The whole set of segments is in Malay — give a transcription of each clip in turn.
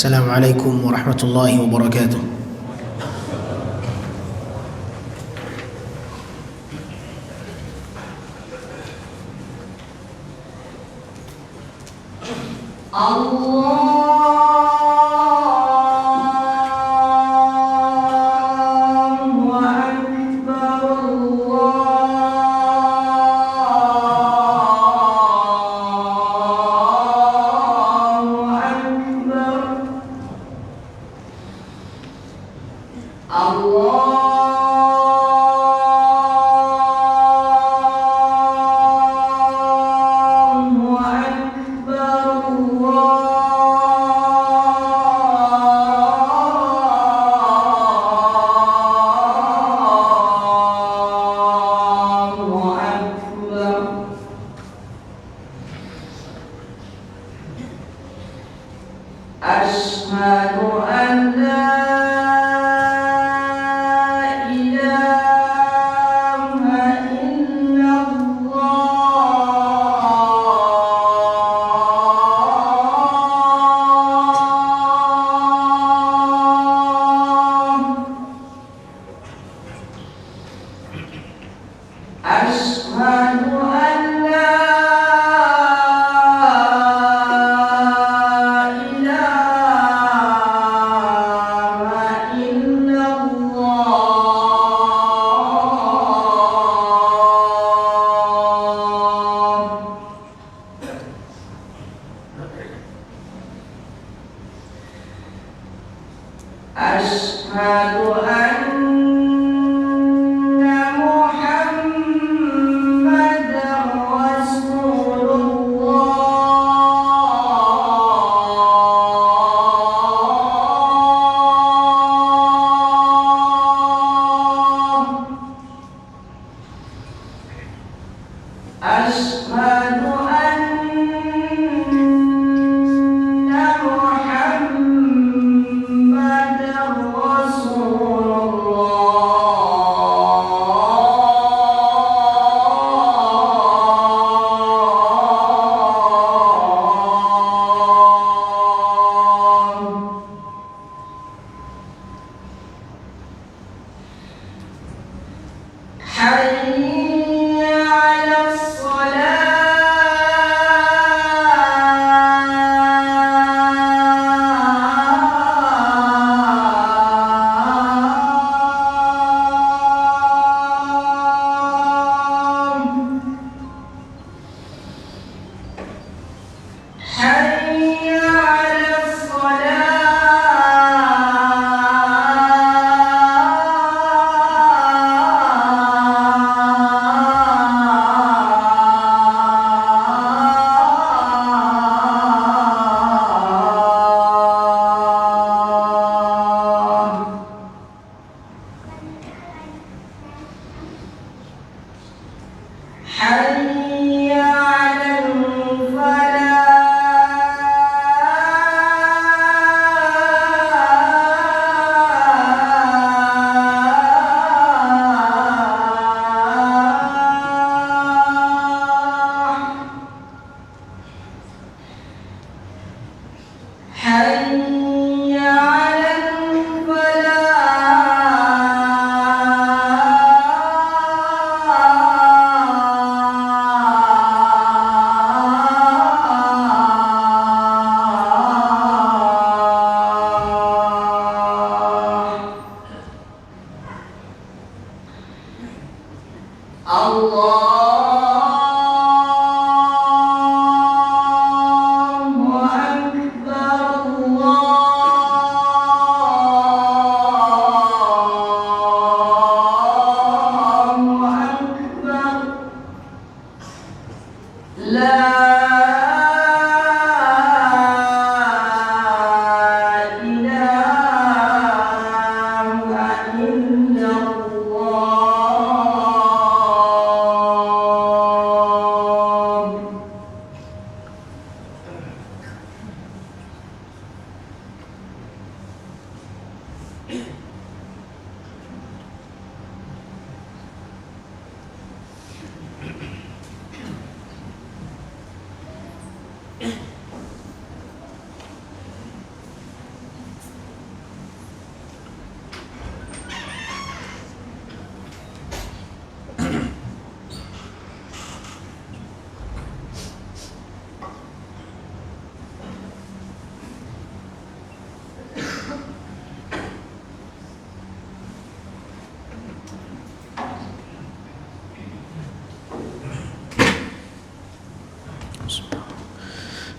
Assalamualaikum warahmatullahi wabarakatuh.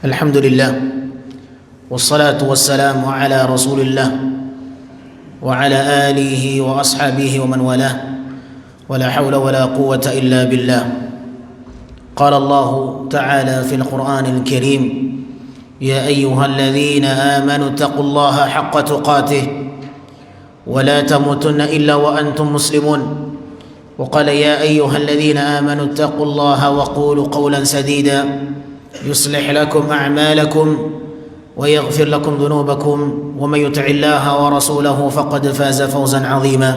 الحمد لله والصلاة والسلام على رسول الله وعلى آله وأصحابه ومن والاه ولا حول ولا قوة إلا بالله. قال الله تعالى في القرآن الكريم: يا أيها الذين آمنوا اتقوا الله حق تقاته ولا تموتن إلا وأنتم مسلمون. وقال: يا أيها الذين آمنوا اتقوا الله وقولوا قولا سديدا يصلح لكم أعمالكم ويغفر لكم ذنوبكم ومن يطع الله ورسوله فقد فاز فوزا عظيما.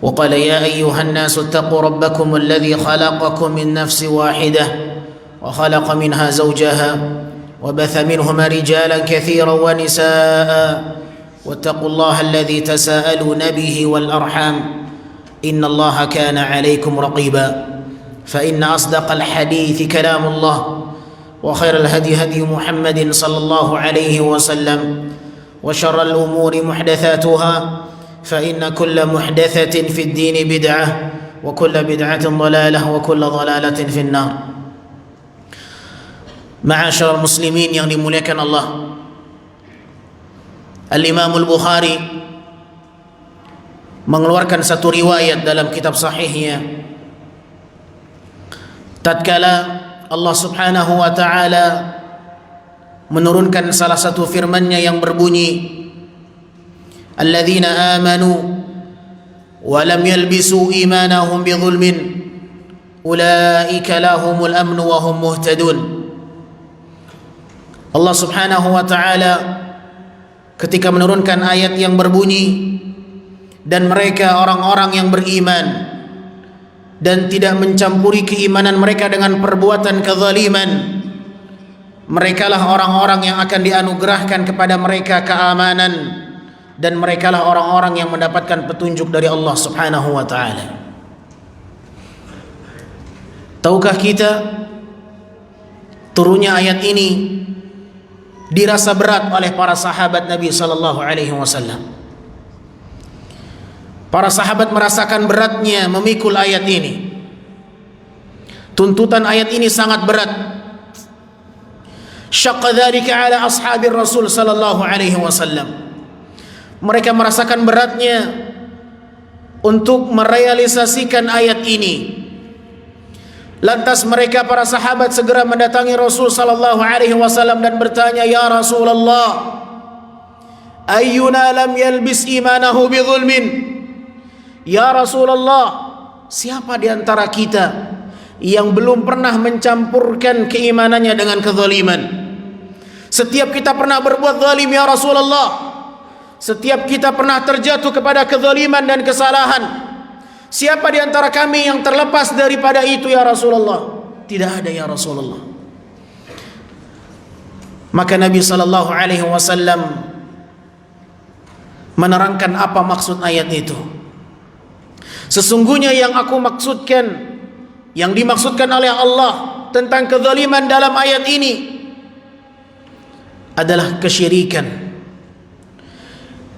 وقال: يا أيها الناس اتقوا ربكم الذي خلقكم من نفس واحدة وخلق منها زوجها وبث منهما رجالا كثيرا ونساء واتقوا الله الذي تساءلون به والأرحام إن الله كان عليكم رقيبا. فإن أصدق الحديث كلام الله وخير الهدي هدي محمد صلى الله عليه وسلم وشر الأمور محدثاتها فإن كل محدثة في الدين بدعة وكل بدعة ضلالة وكل ضلالة في النار. Ma'asyiral muslimin yang dimuliakan Allah, Al-Imam Al-Bukhari mengeluarkan satu riwayat dalam kitab sahihnya tatkala Allah Subhanahu wa taala menurunkan salah satu firman-Nya yang berbunyi: alladzina amanu wa lam yalbisu imanahum bidzulmin ulaika lahumul amnu wa hum muhtadun. Allah Subhanahu wa taala ketika menurunkan ayat yang berbunyi, dan mereka orang-orang yang beriman dan tidak mencampuri keimanan mereka dengan perbuatan kezaliman, merekalah orang-orang yang akan dianugerahkan kepada mereka keamanan, dan merekalah orang-orang yang mendapatkan petunjuk dari Allah Subhanahu wa taala. Tahukah kita turunnya ayat ini dirasa berat oleh para sahabat Nabi sallallahu alaihi wasallam. Para sahabat merasakan beratnya memikul ayat ini. Tuntutan ayat ini sangat berat. Syaqqa dzalika ala ashabir Rasul sallallahu alaihi wasallam. Mereka merasakan beratnya untuk merealisasikan ayat ini. Lantas mereka para sahabat segera mendatangi Rasul sallallahu alaihi wasallam dan bertanya, "Ya Rasulullah, ayyuna lam yalbis imanahu bidzulmin?" Ya Rasulullah, siapa di antara kita yang belum pernah mencampurkan keimanannya dengan kezaliman? Setiap kita pernah berbuat zalim ya Rasulullah. Setiap kita pernah terjatuh kepada kezaliman dan kesalahan. Siapa di antara kami yang terlepas daripada itu ya Rasulullah? Tidak ada ya Rasulullah. Maka Nabi sallallahu alaihi wasallam menerangkan apa maksud ayat itu. Sesungguhnya yang aku maksudkan, yang dimaksudkan oleh Allah tentang kezaliman dalam ayat ini adalah kesyirikan.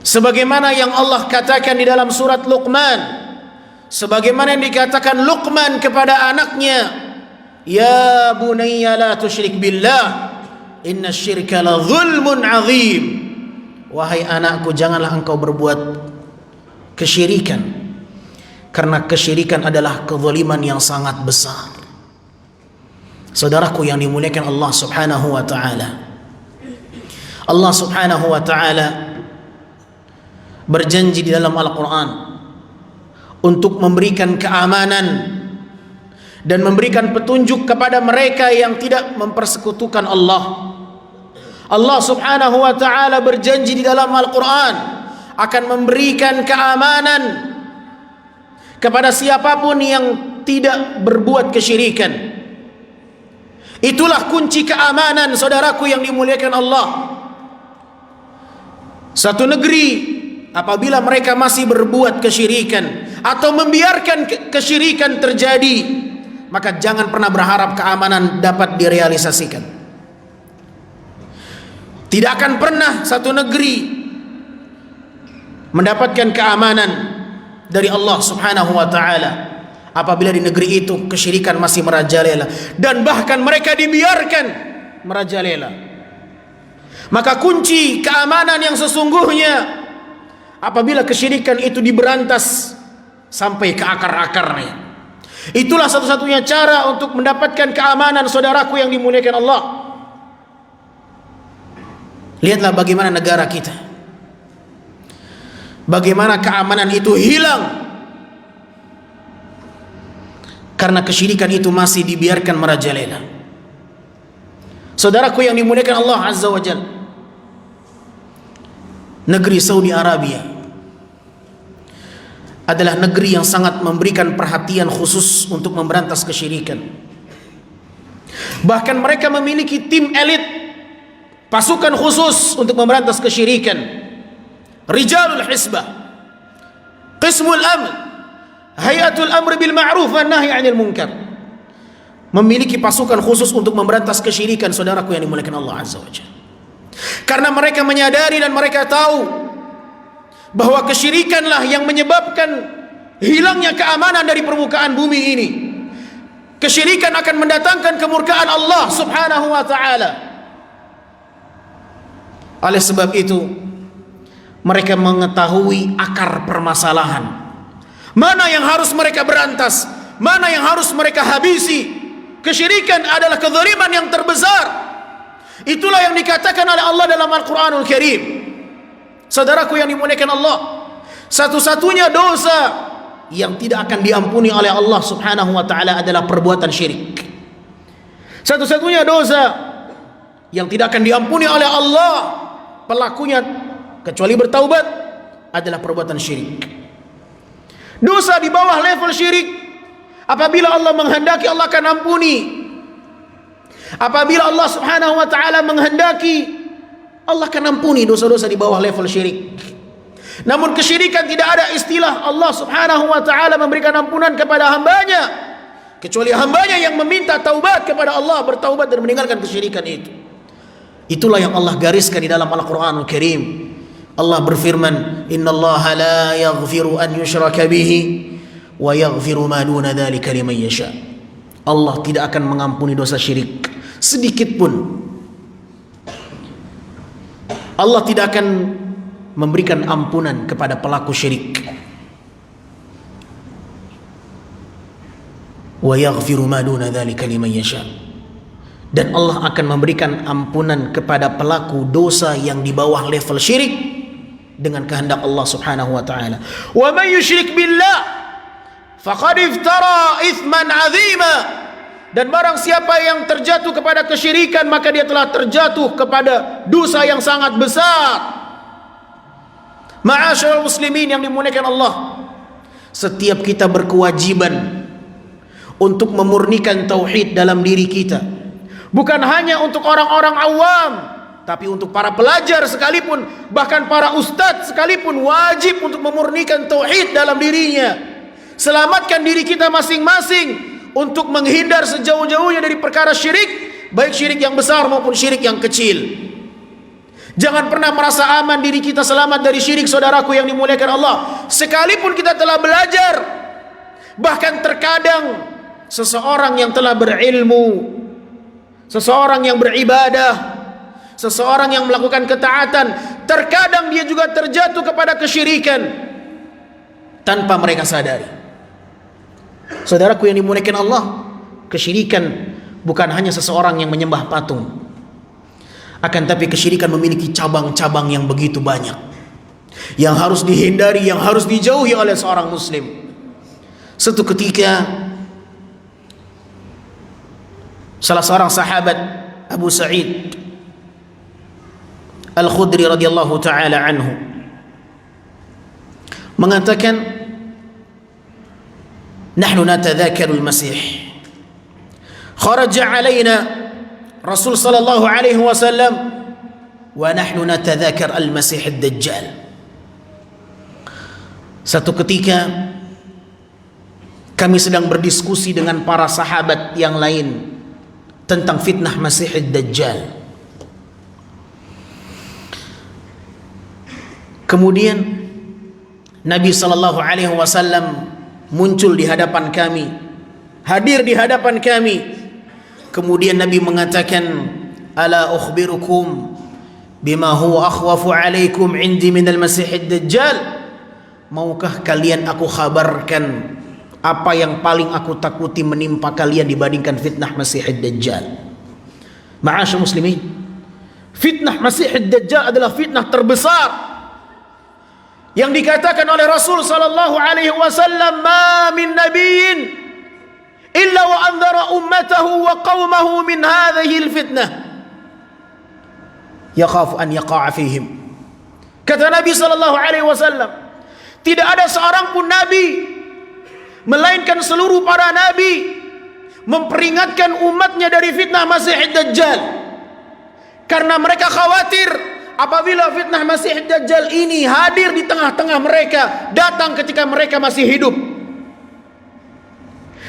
Sebagaimana yang Allah katakan di dalam surat Luqman, sebagaimana yang dikatakan Luqman kepada anaknya, "Ya bunayya la tusyrik billah, inna syirka la zulmun azim." Wahai anakku, janganlah engkau berbuat kesyirikan, karena kesyirikan adalah kezaliman yang sangat besar. Saudaraku yang dimuliakan Allah Subhanahu wa taala, Allah Subhanahu wa taala berjanji di dalam Al-Qur'an untuk memberikan keamanan dan memberikan petunjuk kepada mereka yang tidak mempersekutukan Allah. Allah Subhanahu wa taala berjanji di dalam Al-Qur'an akan memberikan keamanan kepada siapapun yang tidak berbuat kesyirikan. Itulah kunci keamanan, saudaraku yang dimuliakan Allah. Satu negeri apabila mereka masih berbuat kesyirikan atau membiarkan kesyirikan terjadi, maka jangan pernah berharap keamanan dapat direalisasikan. Tidak akan pernah satu negeri mendapatkan keamanan dari Allah Subhanahu wa taala apabila di negeri itu kesyirikan masih merajalela dan bahkan mereka dibiarkan merajalela. Maka kunci keamanan yang sesungguhnya apabila kesyirikan itu diberantas sampai ke akar-akarnya. Itulah satu-satunya cara untuk mendapatkan keamanan, saudaraku yang dimuliakan Allah. Lihatlah bagaimana negara kita, bagaimana keamanan itu hilang karena kesyirikan itu masih dibiarkan merajalela. Saudaraku yang dimuliakan Allah Azza wa Jalla, negeri Saudi Arabia adalah negeri yang sangat memberikan perhatian khusus untuk memberantas kesyirikan. Bahkan mereka memiliki tim elit, pasukan khusus untuk memberantas kesyirikan. Rijalul Hisbah, Qismul Amr, Hayatul Amr bil Ma'ruf wa Nahy 'anil Munkar, memiliki pasukan khusus untuk memberantas kesyirikan, saudaraku yang dimuliakan Allah Azza wa Jalla. Karena mereka menyadari dan mereka tahu bahwa kesyirikanlah yang menyebabkan hilangnya keamanan dari permukaan bumi ini. Kesyirikan akan mendatangkan kemurkaan Allah Subhanahu wa ta'ala. Oleh sebab itu, mereka mengetahui akar permasalahan, mana yang harus mereka berantas, mana yang harus mereka habisi. Kesyirikan adalah kezaliman yang terbesar. Itulah yang dikatakan oleh Allah dalam Al-Quranul Karim. Saudaraku yang dimuliakan Allah, satu-satunya dosa yang tidak akan diampuni oleh Allah Subhanahu wa ta'ala adalah perbuatan syirik. Satu-satunya dosa yang tidak akan diampuni oleh Allah pelakunya kecuali bertaubat adalah perbuatan syirik. Dosa di bawah level syirik, apabila Allah menghendaki, Allah akan ampuni. Apabila Allah Subhanahu wa ta'ala menghendaki, Allah akan ampuni dosa-dosa di bawah level syirik. Namun kesyirikan tidak ada istilah Allah Subhanahu wa ta'ala memberikan ampunan kepada hambanya, kecuali hambanya yang meminta taubat kepada Allah, bertaubat dan meninggalkan kesyirikan itu. Itulah yang Allah gariskan di dalam Al-Quranul Karim. Allah berfirman, innallaha la yaghfiru an yushraka bihi wa yaghfiru ma duna dzalika liman yasha. Allah tidak akan mengampuni dosa syirik sedikit pun. Allah tidak akan memberikan ampunan kepada pelaku syirik. Wa yaghfiru ma duna dzalika liman yasha. Dan Allah akan memberikan ampunan kepada pelaku dosa yang di bawah level syirik dengan kehendak Allah Subhanahu wa ta'ala. Wa man yusyrik billah faqad iftara itsman 'azima. Dan barang siapa yang terjatuh kepada kesyirikan, maka dia telah terjatuh kepada dosa yang sangat besar. Ma'asyiral muslimin yang dimuliakan Allah, setiap kita berkewajiban untuk memurnikan tauhid dalam diri kita. Bukan hanya untuk orang-orang awam, tapi untuk para pelajar sekalipun, bahkan para ustadz sekalipun wajib untuk memurnikan tauhid dalam dirinya. Selamatkan diri kita masing-masing untuk menghindar sejauh-jauhnya dari perkara syirik, baik syirik yang besar maupun syirik yang kecil. Jangan pernah merasa aman diri kita selamat dari syirik, saudaraku yang dimuliakan Allah. Sekalipun kita telah belajar, bahkan terkadang seseorang yang telah berilmu, seseorang yang beribadah, seseorang yang melakukan ketaatan, terkadang dia juga terjatuh kepada kesyirikan tanpa mereka sadari. Saudaraku yang dimuliakan Allah, kesyirikan bukan hanya seseorang yang menyembah patung, akan tapi kesyirikan memiliki cabang-cabang yang begitu banyak, yang harus dihindari, yang harus dijauhi oleh seorang muslim. Suatu ketika salah seorang sahabat, Abu Sa'id Al-Khudri radhiyallahu ta'ala anhu, mengatakan, nahnu natadhakaru al-Masih. Kharaja alaina Rasul sallallahu alaihi wasallam wa nahnu natadhakar al-Masih ad-Dajjal. Satu ketika kami sedang berdiskusi dengan para sahabat yang lain tentang fitnah Masih ad-Dajjal. Kemudian Nabi sallallahu alaihi wasallam muncul di hadapan kami, hadir di hadapan kami. Kemudian Nabi mengatakan, ala ukhbirukum bima huwa akhwafu alaikum indi minal masihid dajjal. Maukah kalian aku kabarkan apa yang paling aku takuti menimpa kalian dibandingkan fitnah Masihid Dajjal? Ma'asyar muslimin, fitnah Masihid Dajjal adalah fitnah terbesar yang dikatakan oleh Rasul sallallahu alaihi wasallam, ma min nabiyyin illa wa andhara ummatahu wa qaumahu min hadhihi al-fitnah yakhafu an yaqa'a fihim. Kata Nabi sallallahu alaihi wasallam, tidak ada seorang pun nabi melainkan seluruh para nabi memperingatkan umatnya dari fitnah Masihid Dajjal, karena mereka khawatir apabila fitnah Masihid Dajjal ini hadir di tengah-tengah mereka, datang ketika mereka masih hidup,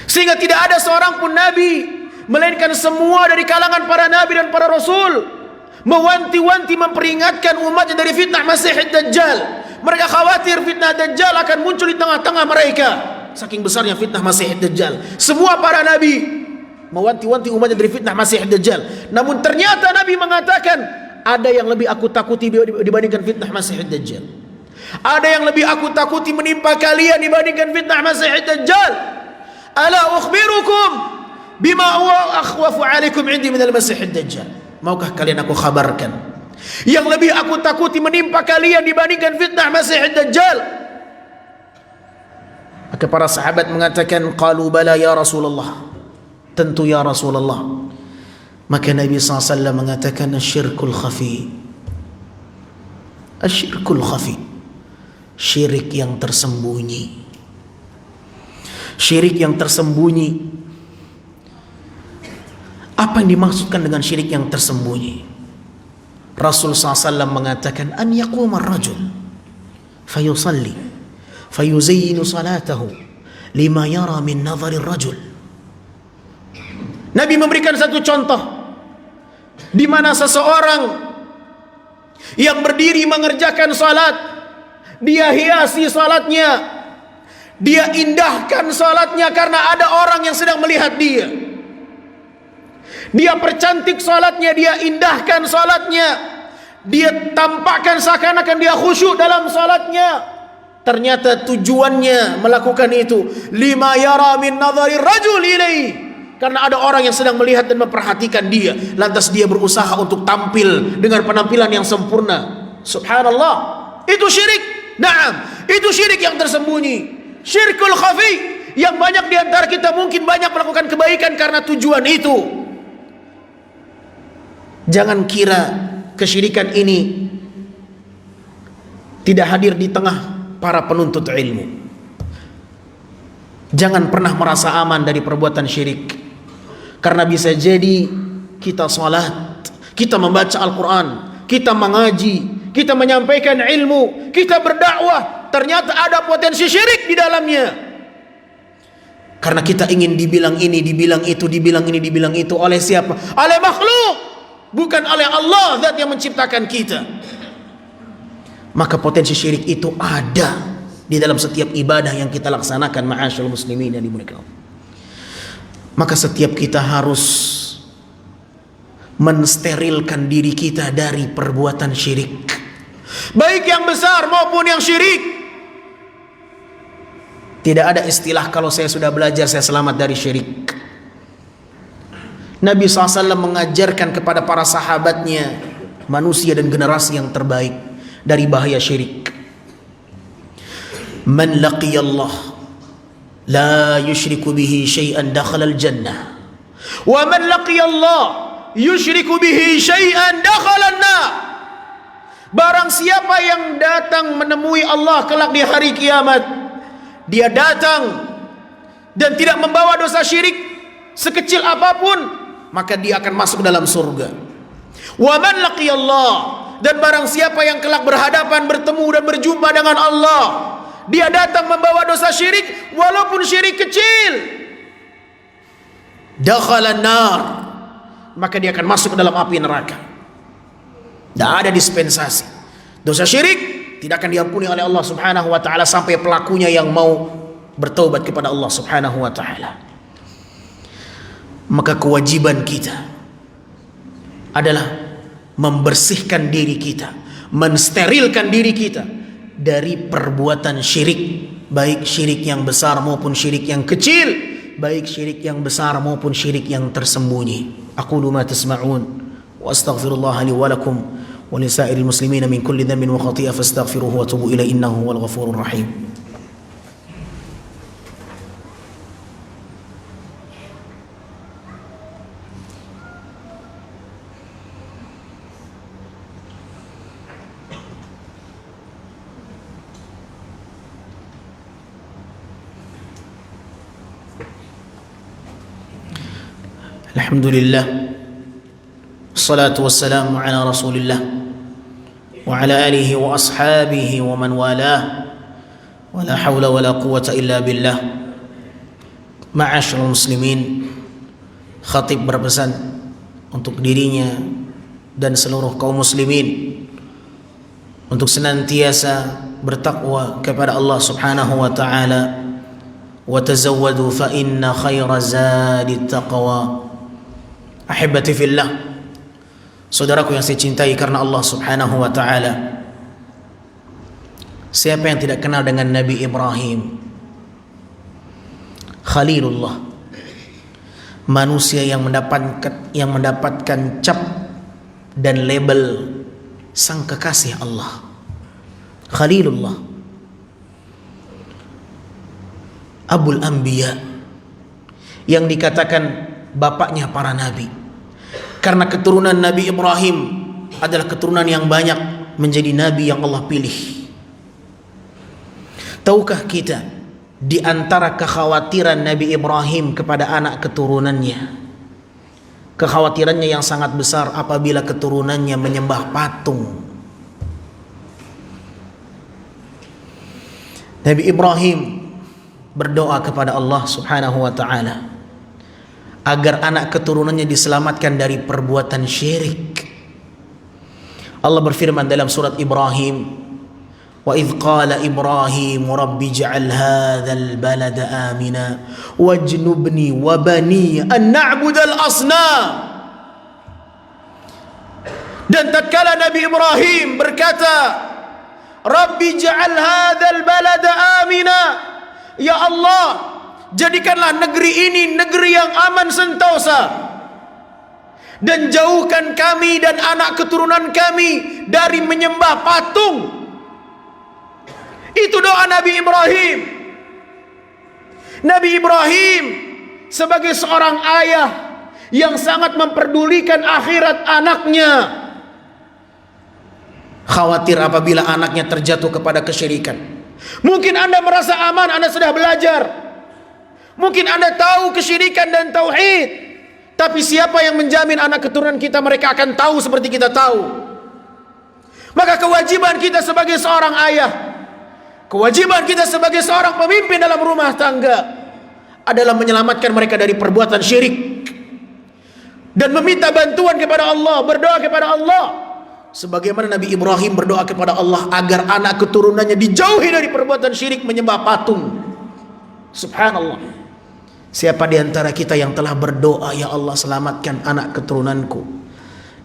sehingga tidak ada seorang pun nabi melainkan semua dari kalangan para nabi dan para rasul mewanti-wanti memperingatkan umatnya dari fitnah Masihid Dajjal. Mereka khawatir fitnah Dajjal akan muncul di tengah-tengah mereka, saking besarnya fitnah Masihid Dajjal. Semua para nabi mewanti-wanti umatnya dari fitnah Masihid Dajjal. Namun ternyata Nabi mengatakan, ada yang lebih aku takuti dibandingkan fitnah Masihid Dajjal. Ada yang lebih aku takuti menimpa kalian dibandingkan fitnah Masihid Dajjal. Ala ukhbirukum bima huwa akhwafu alaikum indi minal Masihid Dajjal. Maukah kalian aku kabarkan yang lebih aku takuti menimpa kalian dibandingkan fitnah Masihid Dajjal? Maka para sahabat mengatakan, qalu bala ya Rasulullah, tentu ya Rasulullah. Maka Nabi SAW mengatakan, asyirkul khafi, asyirkul khafi, syirik yang tersembunyi. Syirik yang tersembunyi. Apa yang dimaksudkan dengan syirik yang tersembunyi? Rasul SAW mengatakan, an yaquma ar-rajul fayusalli fayuzayyinu salatahu lima yara min nadhari ar-rajul. Nabi memberikan satu contoh di mana seseorang yang berdiri mengerjakan salat, dia hiasi salatnya, dia indahkan salatnya karena ada orang yang sedang melihat dia. Dia percantik salatnya, dia indahkan salatnya, dia tampakkan seakan-akan dia khusyuk dalam salatnya. Ternyata tujuannya melakukan itu lima yara min nadhari rajul ilaihi, karena ada orang yang sedang melihat dan memperhatikan dia. Lantas dia berusaha untuk tampil dengan penampilan yang sempurna. Subhanallah, itu syirik. Naam, itu syirik yang tersembunyi, syirkul khafi, yang banyak di antara kita mungkin banyak melakukan kebaikan karena tujuan itu. Jangan kira kesyirikan ini tidak hadir di tengah para penuntut ilmu. Jangan pernah merasa aman dari perbuatan syirik, karena bisa jadi kita salat, kita membaca Al-Quran, kita mengaji, kita menyampaikan ilmu, kita berdakwah, ternyata ada potensi syirik di dalamnya. Karena kita ingin dibilang ini, dibilang itu, dibilang ini, dibilang itu. Oleh siapa? Oleh makhluk, bukan oleh Allah zat yang menciptakan kita. Maka potensi syirik itu ada di dalam setiap ibadah yang kita laksanakan, ma'asyarul muslimin yang dimuliakan Allah. Maka setiap kita harus mensterilkan diri kita dari perbuatan syirik, baik yang besar maupun yang syirik. Tidak ada istilah kalau saya sudah belajar saya selamat dari syirik. Nabi SAW mengajarkan kepada para sahabatnya, manusia dan generasi yang terbaik, dari bahaya syirik. Man laqiyallah la yushriku bihi syai'an dakhala al-jannah, wa man laqiyallah yushriku bihi syai'an dakhala an-nar. Barang siapa yang datang menemui Allah kelak di hari kiamat, dia datang dan tidak membawa dosa syirik sekecil apapun, maka dia akan masuk dalam surga. Wa man laqiyallah, dan barang siapa yang kelak berhadapan, bertemu dan berjumpa dengan Allah, dia datang membawa dosa syirik walaupun syirik kecil, dakhalan nar, maka dia akan masuk ke dalam api neraka. Tidak ada dispensasi. Dosa syirik tidak akan diampuni oleh Allah Subhanahu wa taala sampai pelakunya yang mau bertaubat kepada Allah Subhanahu wa taala. Maka kewajiban kita adalah membersihkan diri kita, mensterilkan diri kita dari perbuatan syirik, baik syirik yang besar maupun syirik yang kecil, baik syirik yang besar maupun syirik yang tersembunyi. Aqulu ma tasma'un wa astaghfirullah li wa lakum wa li sa'iril muslimina min kulli dhanbin wa khati'ah fastaghfiruhu wa tubu ilaihi innahu huwal ghafurur rahim. Alhamdulillah, wassalatu wassalamu ala rasulillah wa ala alihi wa ashabihi wa man walah, wa la hawla wa la quwwata illa billah. Ma'asyiral muslimin, khatib berpesan untuk dirinya dan seluruh kaum muslimin untuk senantiasa bertakwa kepada Allah Subhanahu wa taala. Wa tazawwadu fa inna khaira zadi taqwa. Ahibati fillah, saudaraku yang saya cintai karena Allah Subhanahu wa taala, siapa yang tidak kenal dengan Nabi Ibrahim, Khalilullah, manusia yang mendapatkan cap dan label sang kekasih Allah. Khalilullah, Abul Anbiya, yang dikatakan bapaknya para nabi. Karena keturunan Nabi Ibrahim adalah keturunan yang banyak, menjadi nabi yang Allah pilih. Tahukah kita di antara kekhawatiran Nabi Ibrahim kepada anak keturunannya, kekhawatirannya yang sangat besar apabila keturunannya menyembah patung. Nabi Ibrahim berdoa kepada Allah Subhanahu wa taala agar anak keturunannya diselamatkan dari perbuatan syirik. Allah berfirman dalam surat Ibrahim, wa idh qala Ibrahim rabbi ij'al hadzal balada amina wajnubni wa bani an na'budal asnam. Dan tatkala Nabi Ibrahim berkata, rabbi ij'al hadzal balada amina, ya Allah, jadikanlah negeri ini negeri yang aman sentosa, dan jauhkan kami dan anak keturunan kami dari menyembah patung. Itu doa Nabi Ibrahim. Nabi Ibrahim sebagai seorang ayah yang sangat memperdulikan akhirat anaknya, khawatir apabila anaknya terjatuh kepada kesyirikan. Mungkin Anda merasa aman, Anda sudah belajar. Mungkin Anda tahu kesyirikan dan tauhid, tapi siapa yang menjamin anak keturunan kita mereka akan tahu seperti kita tahu? Maka kewajiban kita sebagai seorang ayah, kewajiban kita sebagai seorang pemimpin dalam rumah tangga adalah menyelamatkan mereka dari perbuatan syirik dan meminta bantuan kepada Allah, berdoa kepada Allah sebagaimana Nabi Ibrahim berdoa kepada Allah agar anak keturunannya dijauhi dari perbuatan syirik menyembah patung. Subhanallah. Siapa di antara kita yang telah berdoa, ya Allah selamatkan anak keturunanku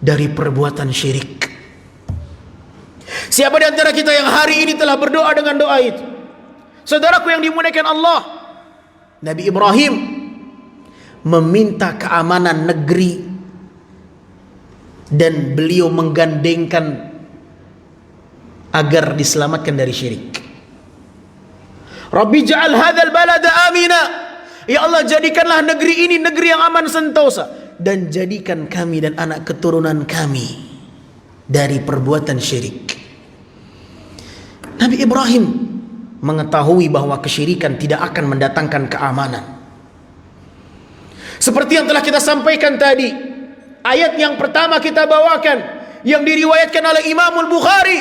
dari perbuatan syirik? Siapa di antara kita yang hari ini telah berdoa dengan doa itu? Saudaraku yang dimuliakan Allah, Nabi Ibrahim meminta keamanan negeri dan beliau menggandengkan agar diselamatkan dari syirik. Rabbi ja'al hadzal balada amina, ya Allah jadikanlah negeri ini negeri yang aman sentosa, dan jadikan kami dan anak keturunan kami dari perbuatan syirik. Nabi Ibrahim mengetahui bahwa kesyirikan tidak akan mendatangkan keamanan. Seperti yang telah kita sampaikan tadi, ayat yang pertama kita bawakan yang diriwayatkan oleh Imam Al-Bukhari,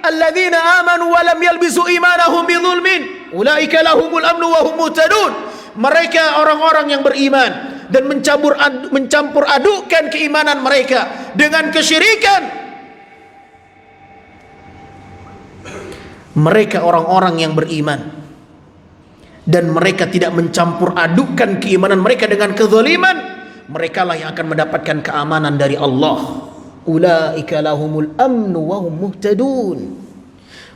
alladzina amanu wa lam yalbisu imanahum bidzulmin ulaika lahumul amnu wa hum muhtadun. Mereka orang-orang yang beriman dan mencampur adukkan keimanan mereka dengan kesyirikan. Mereka orang-orang yang beriman dan mereka tidak mencampur adukkan keimanan mereka dengan kezaliman, mereka lah yang akan mendapatkan keamanan dari Allah. ulaika lahumul amnu wa hum muhtadun.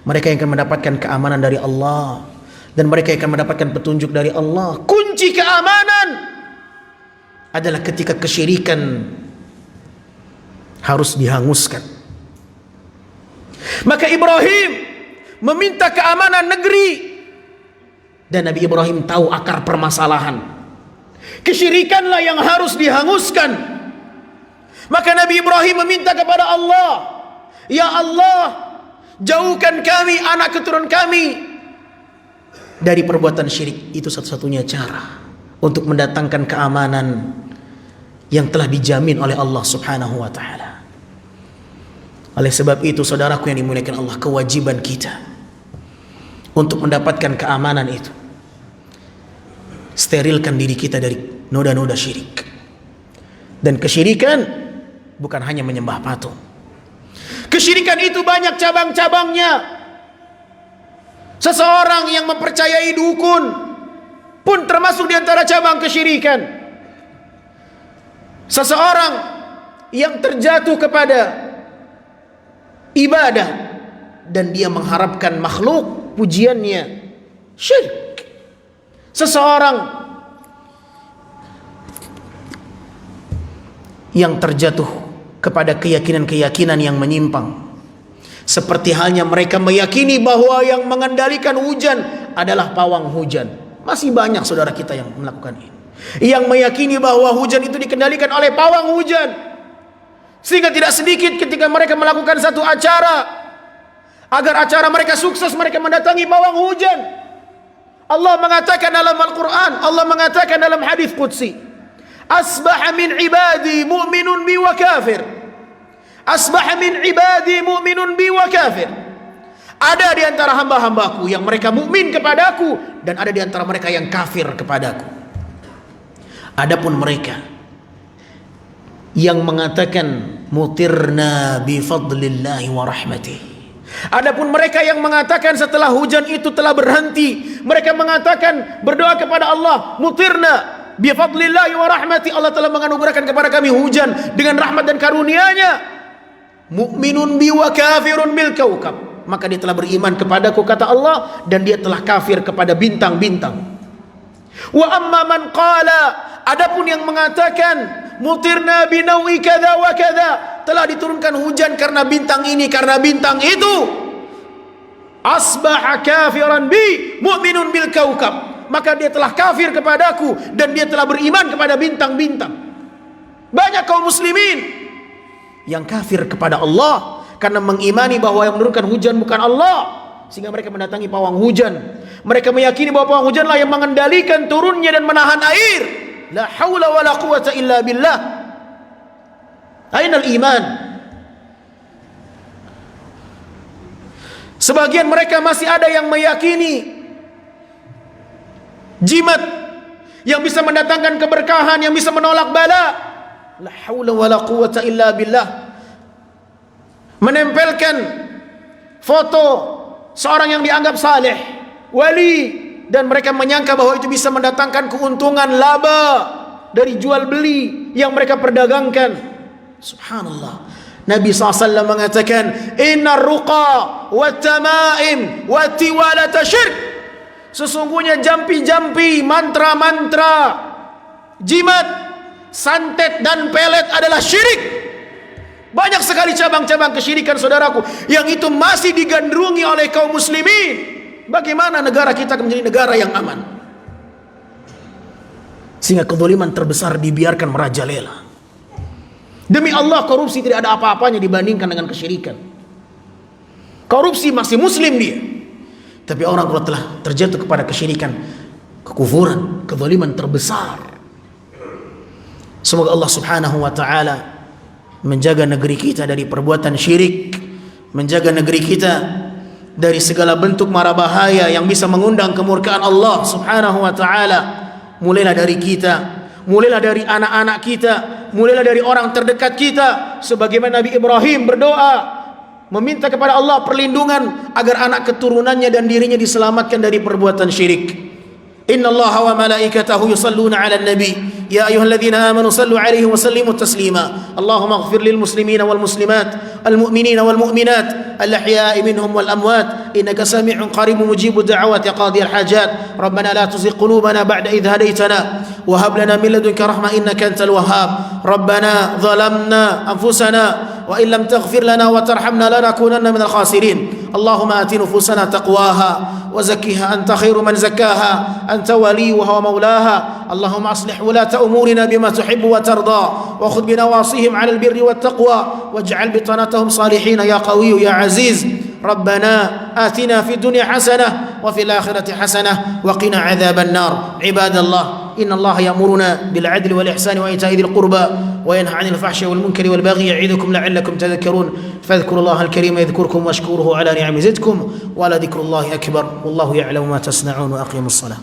Mereka yang akan mendapatkan keamanan dari Allah, dan mereka yang akan mendapatkan petunjuk dari Allah. Kunci keamanan adalah ketika kesyirikan harus dihanguskan. Maka Ibrahim meminta keamanan negeri, dan Nabi Ibrahim tahu akar permasalahan. Kesyirikanlah yang harus dihanguskan. Maka Nabi Ibrahim meminta kepada Allah, ya Allah, jauhkan kami, anak keturunan kami, dari perbuatan syirik. Itu satu-satunya cara untuk mendatangkan keamanan yang telah dijamin oleh Allah subhanahu wa ta'ala. Oleh sebab itu, saudaraku yang dimuliakan Allah, kewajiban kita untuk mendapatkan keamanan itu, sterilkan diri kita dari noda-noda syirik. Dan kesyirikan bukan hanya menyembah patung. Kesyirikan itu banyak cabang-cabangnya. Seseorang yang mempercayai dukun pun termasuk di antara cabang kesyirikan. Seseorang yang terjatuh kepada ibadah dan dia mengharapkan makhluk pujiannya, syirik. Seseorang yang terjatuh kepada keyakinan-keyakinan yang menyimpang, seperti halnya mereka meyakini bahwa yang mengendalikan hujan adalah pawang hujan. Masih banyak saudara kita yang melakukan ini, yang meyakini bahwa hujan itu dikendalikan oleh pawang hujan. Sehingga tidak sedikit ketika mereka melakukan satu acara, agar acara mereka sukses, mereka mendatangi pawang hujan. Allah mengatakan dalam Al-Quran, Allah mengatakan dalam hadis qudsi, asbaha min ibadi mu'minun bi wa kafir. Asbaha min ibadi mu'minun bi wa kafir. Ada di antara hamba-hambaku yang mereka mukmin kepadaku, dan ada di antara mereka yang kafir kepadaku. Adapun mereka yang mengatakan mutirna bi fadlillahi wa rahmatihi, adapun mereka yang mengatakan setelah hujan itu telah berhenti, mereka mengatakan berdoa kepada Allah, mutirna bi fadlillahi wa rahmati, Allah telah menganugerahkan kepada kami hujan dengan rahmat dan karunia-Nya. Mu'minun bi wa kafirun bil kaukab, maka dia telah beriman kepadaku, kata Allah, dan dia telah kafir kepada bintang-bintang. Wa amma man qala, adapun yang mengatakan mutirna bi nawi kadza wa kadza, telah diturunkan hujan karena bintang ini, karena bintang itu, asbaha kafiran bi mu'minun bil kaukab, maka dia telah kafir kepadaku dan dia telah beriman kepada bintang-bintang. Banyak kaum muslimin yang kafir kepada Allah karena mengimani bahwa yang menurunkan hujan bukan Allah, sehingga mereka mendatangi pawang hujan. Mereka meyakini bahwa pawang hujanlah yang mengendalikan turunnya dan menahan air. La haula wa la quwata illa billah. Ainal iman? Sebagian mereka masih ada yang meyakini jimat yang bisa mendatangkan keberkahan, yang bisa menolak bala. La haula wa la quwata illa billah. Menempelkan foto seorang yang dianggap saleh, wali, dan mereka menyangka bahwa itu bisa mendatangkan keuntungan laba dari jual beli yang mereka perdagangkan. Subhanallah. Nabi SAW mengatakan, inna ruqa wa tamaim wa tiwalata syirk. Sesungguhnya jampi-jampi, mantra-mantra, jimat, santet dan pelet adalah syirik. Banyak sekali cabang-cabang kesyirikan saudaraku, yang itu masih digandrungi oleh kaum muslimin. Bagaimana negara kita menjadi negara yang aman, sehingga kezaliman terbesar dibiarkan merajalela? Demi Allah, korupsi tidak ada apa-apanya dibandingkan dengan kesyirikan. Korupsi masih muslim dia, tapi orang kalau telah terjatuh kepada kesyirikan, kekufuran, kezaliman terbesar. Semoga Allah subhanahu wa ta'ala menjaga negeri kita dari perbuatan syirik, menjaga negeri kita dari segala bentuk mara bahaya yang bisa mengundang kemurkaan Allah subhanahu wa ta'ala. Mulailah dari kita, mulailah dari anak-anak kita, mulailah dari orang terdekat kita. Sebagaimana Nabi Ibrahim berdoa, meminta kepada Allah perlindungan agar anak keturunannya dan dirinya diselamatkan dari perbuatan syirik. إن الله وملائكته يصلون على النبي يا أيها الذين آمنوا صلوا عليه وسلموا تسليما اللهم اغفر للمسلمين والمسلمات المؤمنين والمؤمنات الأحياء منهم والأموات إنك سميع قريب مجيب الدعوات قاضي الحاجات ربنا لا تزغ قلوبنا بعد إذ هديتنا وهب لنا من لدنك رحمة إنك أنت الوهاب ربنا ظلمنا أنفسنا وإن لم تغفر لنا وترحمنا لنكونن من الخاسرين اللهم آت نفوسنا تقواها وزكها أنت خير من زكاها أنت وليها ومولاها اللهم أصلح ولاة أمورنا بما تحب وترضى وخذ بنواصيهم على البر والتقوى واجعل بطانتهم صالحين يا قوي يا عزيز ربنا آتنا في الدنيا حسنة وفي الآخرة حسنة وقنا عذاب النار عباد الله إن الله يأمرنا بالعدل والإحسان وإيتاء ذي القربى وينهى عن الفحشاء والمنكر والبغي يعظكم لعلكم تذكرون فاذكروا الله الكريم يذكركم واشكروه على نعم يزدكم ولذكر الله أكبر والله يعلم ما تصنعون وأقيموا الصلاة